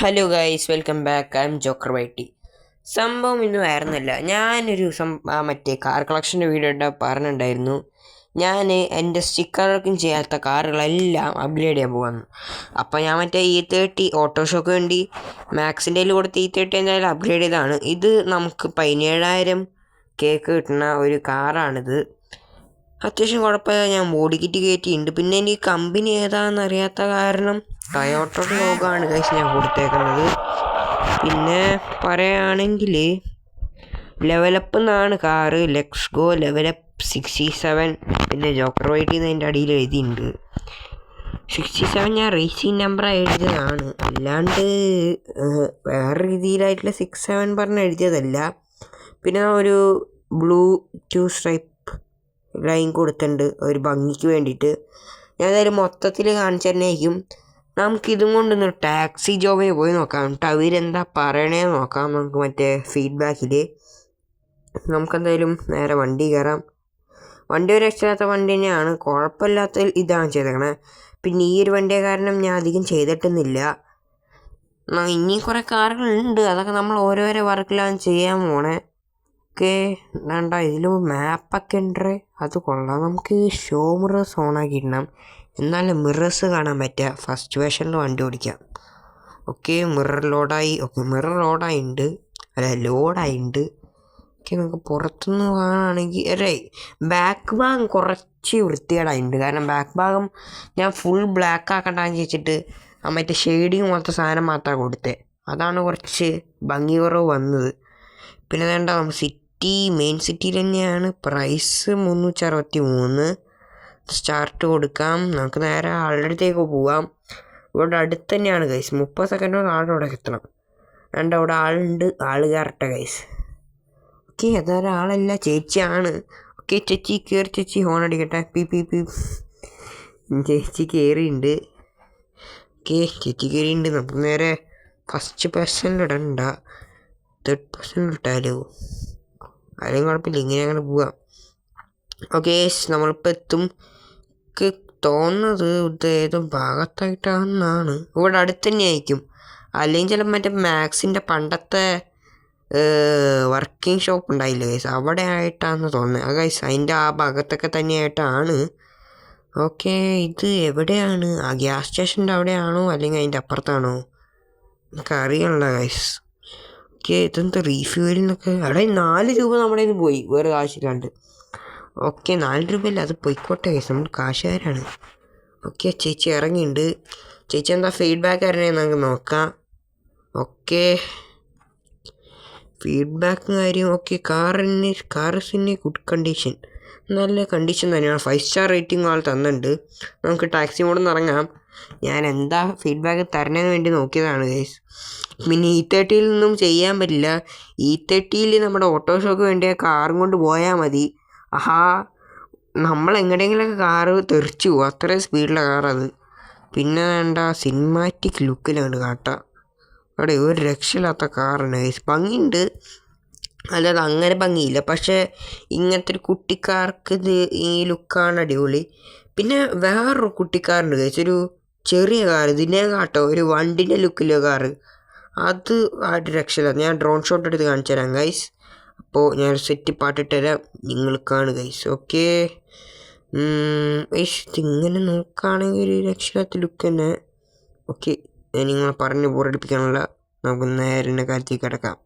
Hello guys, welcome back. I am Joker വൈറ്റി. സംഭവം ഇന്നും ആയിരുന്നില്ല. ഞാനൊരു മറ്റേ കാർ കളക്ഷൻ്റെ വീഡിയോ ഇട്ട് പറഞ്ഞിട്ടുണ്ടായിരുന്നു. ഞാൻ എൻ്റെ സ്റ്റിക്കർ വർക്കും ചെയ്യാത്ത കാറുകളെല്ലാം അപ്ഗ്രേഡ് ചെയ്യാൻ പോകുന്നു. അപ്പോൾ ഞാൻ മറ്റേ E30 ഓട്ടോഷോക്ക് വേണ്ടി മാക്സിൻ്റെ കൊടുത്ത് E30 എന്തായാലും അപ്ഗ്രേഡ് ചെയ്തതാണ്. ഇത് നമുക്ക് 17,000 കേക്ക് കിട്ടുന്ന ഒരു കാറാണിത്. അത്യാവശ്യം കുഴപ്പമില്ല. ഞാൻ ബോഡി കിറ്റ് കയറ്റിയിട്ടുണ്ട്. പിന്നെ എനിക്ക് കമ്പനി ഏതാണെന്ന് അറിയാത്ത കാരണം ടൊയോട്ടയുടെ ലോഗാണ് ഗൈസ് ഞാൻ കൊടുത്തേക്കുന്നത്. പിന്നെ പറയുകയാണെങ്കിൽ ലെവലപ്പ് എന്നാണ് കാറ്. Let's go level up 67. പിന്നെ ജോക്കർ വൈറ്റിൽ നിന്ന് അതിൻ്റെ അടിയിൽ എഴുതിയിട്ടുണ്ട് 67. ഞാൻ റേസിംഗ് നമ്പർ എഴുതിയതാണ്, അല്ലാണ്ട് വേറെ രീതിയിലായിട്ടുള്ള 67 പറഞ്ഞ് എഴുതിയതല്ല. പിന്നെ ഒരു ബ്ലൂ 2 സ്ട്രൈപ്പ് ലൈൻ കൊടുത്തിട്ടുണ്ട് ഒരു ഭംഗിക്ക് വേണ്ടിയിട്ട്. ഞാൻ എന്തായാലും മൊത്തത്തിൽ കാണിച്ചു തന്നെയായിരിക്കും. നമുക്കിതും കൊണ്ടൊന്ന് ടാക്സി ജോബിൽ പോയി നോക്കാം. എന്നിട്ട് അവരെന്താ പറയണേന്ന് നോക്കാം. നമുക്ക് മറ്റേ ഫീഡ്ബാക്കിൽ നമുക്കെന്തായാലും നേരെ വണ്ടി കയറാം. വണ്ടി ഒരു രക്ഷയില്ലാത്ത വണ്ടി തന്നെയാണ്, കുഴപ്പമില്ലാത്ത ഇതാണ് ചെയ്തേക്കണേ. പിന്നെ ഈ ഒരു വണ്ടിയെ കാരണം ഞാൻ അധികം ചെയ്തിട്ടൊന്നുമില്ല. ഇനി കുറേ കാറുകളുണ്ട്, അതൊക്കെ നമ്മൾ ഓരോരോ വർക്കിലാണ് ചെയ്യാൻ പോണേ. ഓക്കെ, വേണ്ട ഇതിൽ മാപ്പൊക്കെ ഉണ്ട്, അത് കൊള്ളാം. നമുക്ക് ഷോ മിറേഴ്സ് ഓണാക്കിയിടണം, എന്നാലും മിറേഴ്സ് കാണാൻ പറ്റുക. ഫസ്റ്റ് വേർഷനിൽ വണ്ടി ഓടിക്കാം. ഓക്കെ, മിറർ ലോഡായി. ഓക്കെ, മിറർ ലോഡായിട്ടുണ്ട്, ലോഡായിട്ടുണ്ട്. ഓക്കെ, നമുക്ക് പുറത്തുനിന്ന് കാണുകയാണെങ്കിൽ ബാക്ക് ഭാഗം കുറച്ച് വൃത്തികേടായിട്ടുണ്ട്. കാരണം ബാക്ക് ഭാഗം ഞാൻ ഫുൾ ബ്ലാക്ക് ആക്കണ്ടെന്ന് ചോദിച്ചിട്ട് മറ്റേ ഷെയ്ഡിങ് പോലത്തെ സാധനം മാത്രമാണ് കൊടുത്തത്. അതാണ് കുറച്ച് ഭംഗി കുറവ് വന്നത്. പിന്നെ വേണ്ട, നമുക്ക് മെയിൻ സിറ്റിയിൽ തന്നെയാണ്. പ്രൈസ് 363. സ്റ്റാർട്ട് കൊടുക്കാം. നമുക്ക് നേരെ ആളുടെ അടുത്തേക്ക് പോവാം. ഇവിടെ അടുത്ത് തന്നെയാണ് ഗൈസ്. 30 സെക്കൻഡ് കൊണ്ട് ആളുടെ അവിടെ എത്തണം. വേണ്ട, അവിടെ ആളുണ്ട്, ആൾ കയറട്ടെ ഗൈസ്. ഓക്കെ, അതായത് ആളല്ല, ചേച്ചിയാണ്. ഓക്കെ, ചേച്ചി കയറി, ചേച്ചി ഹോൺ അടിക്കട്ടെ. പി പി പി ചേച്ചി കയറിയിട്ടുണ്ട്. ഓക്കെ, ചേച്ചി കയറിയിട്ടുണ്ട്. നമുക്ക് നേരെ ഫസ്റ്റ് പേഴ്സണിലിടണ്ട, തേർഡ് പേഴ്സണിൽ ഇട്ടാലോ? ആരെയും കുഴപ്പമില്ല, ഇങ്ങനെ അങ്ങനെ പോവാം. ഓക്കെ, നമ്മളിപ്പോൾ എത്തും. തോന്നുന്നത് ഇത് ഏതോ ഭാഗത്തായിട്ടാണെന്നാണ്. ഇവിടെ അടുത്ത് തന്നെ ആയിരിക്കും, അല്ലെങ്കിൽ ചിലപ്പോൾ മറ്റേ മാക്സിൻ്റെ പണ്ടത്തെ വർക്കിംഗ് ഷോപ്പ് ഉണ്ടായില്ലേ ഗൈസ്, അവിടെ ആയിട്ടാണെന്ന് തോന്നുന്നത്. ഗൈസ് അതിൻ്റെ ആ ഭാഗത്തൊക്കെ തന്നെയായിട്ടാണ്. ഓക്കെ, ഇത് എവിടെയാണ്? ആ ഗ്യാസ് സ്റ്റേഷൻ്റെ അവിടെയാണോ അല്ലെങ്കിൽ അതിൻ്റെ അപ്പുറത്താണോ നമുക്കറിയണല്ലോ ഗൈസ്. ഓക്കെ, ഇതെന്താ റീഫ്യൂവലിനൊക്കെ? അവിടെ 4 രൂപ നമ്മുടെ കയ്യിൽ പോയി വേറെ കാശില്ലാണ്ട്. ഓക്കെ, 4 രൂപയല്ല, അത് പോയിക്കോട്ടെ ഗൈസ്, നമ്മൾ കാശുകാരാണ്. ഓക്കെ, ചേച്ചി ഇറങ്ങിയിട്ടുണ്ട്. ചേച്ചി എന്താ ഫീഡ്ബാക്ക് അറിയണേ നമുക്ക് നോക്കാം. ഓക്കെ, ഫീഡ്ബാക്ക് കാര്യം ഓക്കെ. കാറിന് ഗുഡ് കണ്ടീഷൻ, നല്ല കണ്ടീഷൻ തന്നെയാണ്. 5 സ്റ്റാർ റേറ്റിംഗ് ആൾ തന്നിട്ടുണ്ട്. നമുക്ക് ടാക്സി മോഡിൽ നിന്ന് ഇറങ്ങാം. ഞാൻ എന്താ ഫീഡ്ബാക്ക് തരണതിന് വേണ്ടി നോക്കിയതാണ് ഗൈസ്. പിന്നെ E30 നിന്നും ചെയ്യാൻ പറ്റില്ല. E30 നമ്മുടെ ഓട്ടോഷോക്ക് വേണ്ടിയ കാറും കൊണ്ട് പോയാൽ മതി. നമ്മൾ എങ്ങനെയെങ്കിലൊക്കെ കാറ് തെറിച്ചു പോകും, അത്രയും സ്പീഡിലെ കാറത്. പിന്നെ വേണ്ട, സിനിമാറ്റിക് ലുക്കിലാണ് കാട്ടാം. അവിടെ ഒരു രക്ഷയില്ലാത്ത കാറാണ് ഗൈസ്. ഭംഗിയുണ്ട്, അല്ലാതെ അങ്ങനെ ഭംഗിയില്ല. പക്ഷേ ഇങ്ങനത്തെ ഒരു കുട്ടിക്കാർക്ക് ഇത് ഈ ലുക്കാണ് അടിപൊളി. പിന്നെ വേറൊരു കുട്ടിക്കാറുണ്ട് ഗൈസ്, ഒരു ചെറിയ കാർ, ഇതിനെ കാട്ടോ ഒരു വണ്ടിൻ്റെ ലുക്കിലെ കാറ്, അത് ആയിട്ട് രക്ഷയില്ല. ഞാൻ ഡ്രോൺ ഷോട്ട് എടുത്ത് കാണിച്ചു തരാം ഗൈസ്. അപ്പോൾ ഞാൻ സെറ്റ് പാട്ടിട്ട് തരാം, നിങ്ങൾക്കാണ് ഗൈസ്. ഓക്കെ, ഇതിങ്ങനെ നോക്കുകയാണെങ്കിൽ ഒരു രക്ഷയില്ലാത്ത ലുക്ക് തന്നെ. ഓക്കെ, ഞാൻ നിങ്ങളെ പറഞ്ഞ് ബോറടിപ്പിക്കാനുള്ള, നമുക്ക് നേരെ കാര്യത്തിൽ കിടക്കാം.